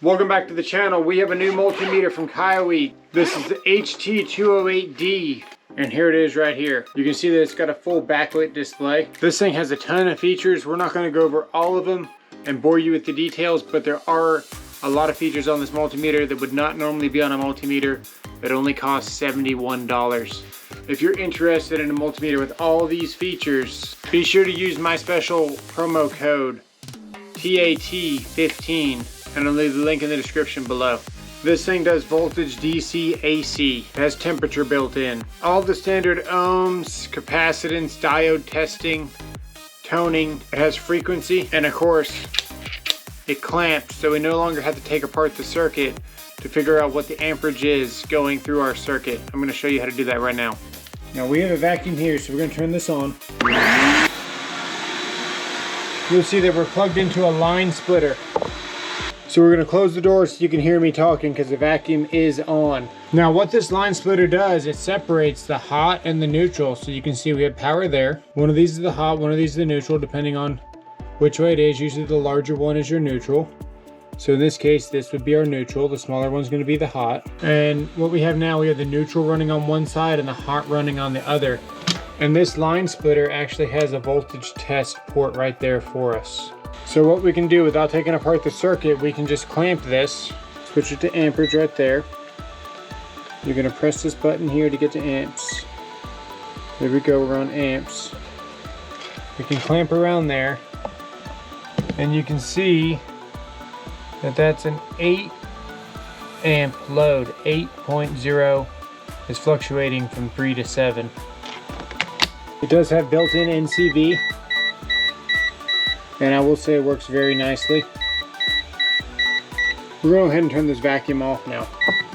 Welcome back to the channel. We have a new multimeter from Kiaweets. This is the HT208D. And here it is right here. You can see that it's got a full backlit display. This thing has a ton of features. We're not going to go over all of them and bore you with the details, but there are a lot of features on this multimeter that would not normally be on a multimeter that only costs $71. If you're interested in a multimeter with all these features, be sure to use my special promo code TAT15 and I'll leave the link in the description below. This thing does voltage, DC, AC. It has temperature built in. All the standard ohms, capacitance, diode testing, toning. It has frequency, and of course, it clamps, so we no longer have to take apart the circuit to figure out what the amperage is going through our circuit. I'm gonna show you how to do that right now. Now we have a vacuum here, so we're gonna turn this on. You'll see that we're plugged into a line splitter. So we're gonna close the door so you can hear me talking because the vacuum is on. Now what this line splitter does, it separates the hot and the neutral. So you can see we have power there. One of these is the hot, one of these is the neutral, depending on which way it is. Usually the larger one is your neutral. So in this case, this would be our neutral. The smaller one's gonna be the hot. And what we have now, we have the neutral running on one side and the hot running on the other. And this line splitter actually has a voltage test port right there for us. So what we can do without taking apart the circuit, we can just clamp this, switch it to amperage right there. You're gonna press this button here to get to amps. There we go, we're on amps. We can clamp around there, and you can see that that's an 8 amp load. 8.0 is fluctuating from 3 to 7. It does have built-in NCV. And I will say it works very nicely. We're going to go ahead and turn this vacuum off now.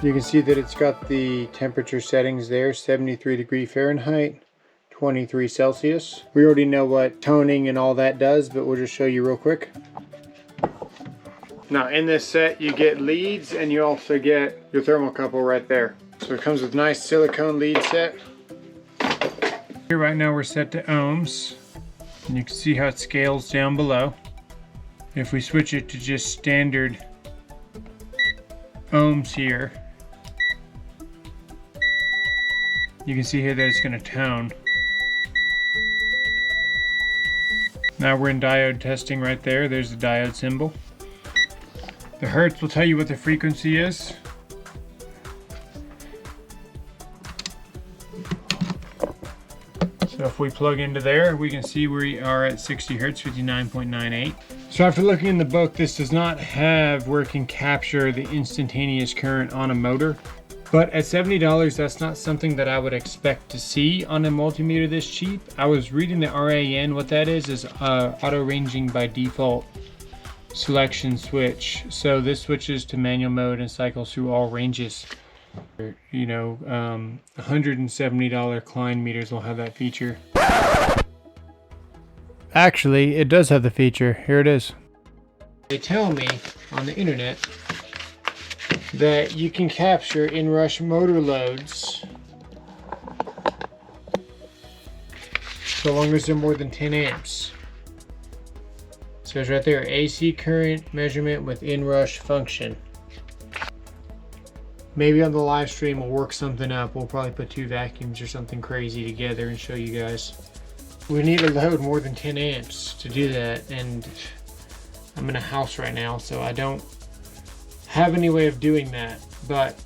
You can see that it's got the temperature settings there, 73°F, 23 Celsius. We already know what toning and all that does, but we'll just show you real quick. Now in this set you get leads and you also get your thermocouple right there. So it comes with nice silicone lead set. Here right now we're set to ohms. And you can see how it scales down below. If we switch it to just standard ohms here, you can see here that it's going to tone. Now we're in diode testing right there. There's the diode symbol. The hertz will tell you what the frequency is. So if we plug into there, we can see we are at 60 Hertz, 59.98. So after looking in the book, this does not have where it can capture the instantaneous current on a motor. But at $70, that's not something that I would expect to see on a multimeter this cheap. I was reading the RAN. What that is auto ranging by default selection switch. So this switches to manual mode and cycles through all ranges. You know, $170 Klein meters will have that feature. Actually, it does have the feature. Here it is. They tell me on the internet that you can capture Inrush motor loads so long as they're more than 10 amps. It says right there, AC current measurement with Inrush function. Maybe on the live stream we'll work something up. We'll probably put 2 vacuums or something crazy together and show you guys. We need to load more than 10 amps to do that, and I'm in a house right now, so I don't have any way of doing that. But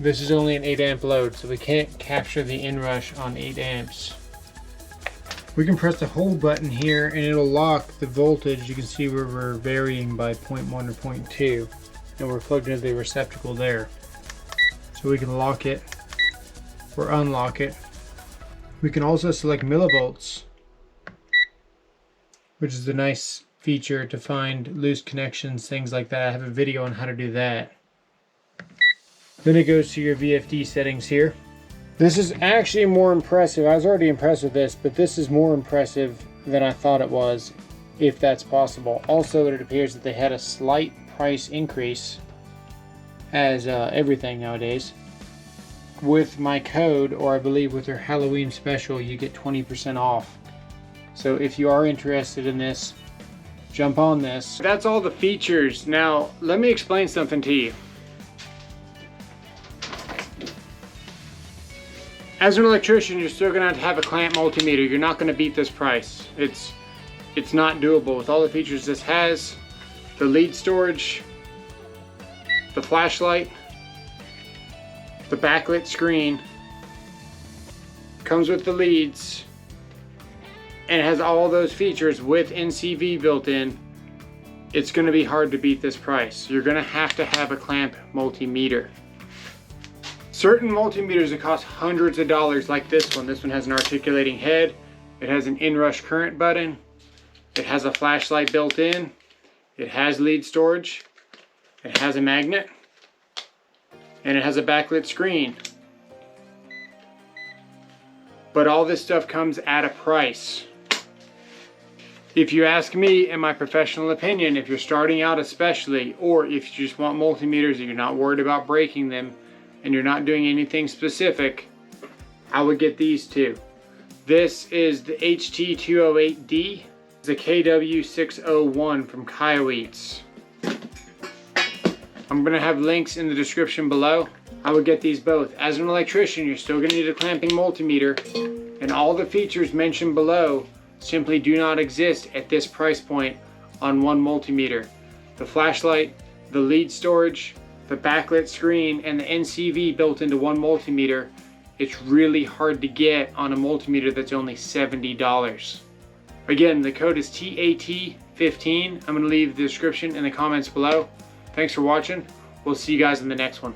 this is only an 8 amp load, so we can't capture the Inrush on 8 amps. We can press the hold button here and it'll lock the voltage. You can see where we're varying by 0.1 or 0.2, and we're plugged into the receptacle there. So we can lock it or unlock it. We can also select millivolts, which is a nice feature to find loose connections, things like that. I have a video on how to do that. Then it goes to your VFD settings here. This is actually more impressive. I was already impressed with this, but this is more impressive than I thought it was, if that's possible. Also, it appears that they had a slight price increase, as everything nowadays. With my code, or I believe with their Halloween special, you get 20% off. So if you are interested in this, jump on this. That's all the features. Now, let me explain something to you. As an electrician, you're still gonna have a clamp multimeter. You're not gonna beat this price. It's not doable with all the features this has. The lead storage, the flashlight, the backlit screen, comes with the leads, and it has all those features with NCV built in. It's gonna be hard to beat this price. You're gonna have to have a clamp multimeter. Certain multimeters that cost hundreds of dollars, like this one. This one has an articulating head. It has an Inrush current button. It has a flashlight built in. It has lead storage. It has a magnet. And it has a backlit screen. But all this stuff comes at a price. If you ask me, in my professional opinion, if you're starting out especially, or if you just want multimeters and you're not worried about breaking them, and you're not doing anything specific, I would get these two. This is the HT208D, the KW601 from Kiaweets. I'm gonna have links in the description below. I would get these both. As an electrician, you're still gonna need a clamping multimeter, and all the features mentioned below simply do not exist at this price point on one multimeter. The flashlight, the lead storage, the backlit screen, and the NCV built into one multimeter, it's really hard to get on a multimeter that's only $70. Again, the code is TAT15. I'm gonna leave the description in the comments below. Thanks for watching. We'll see you guys in the next one.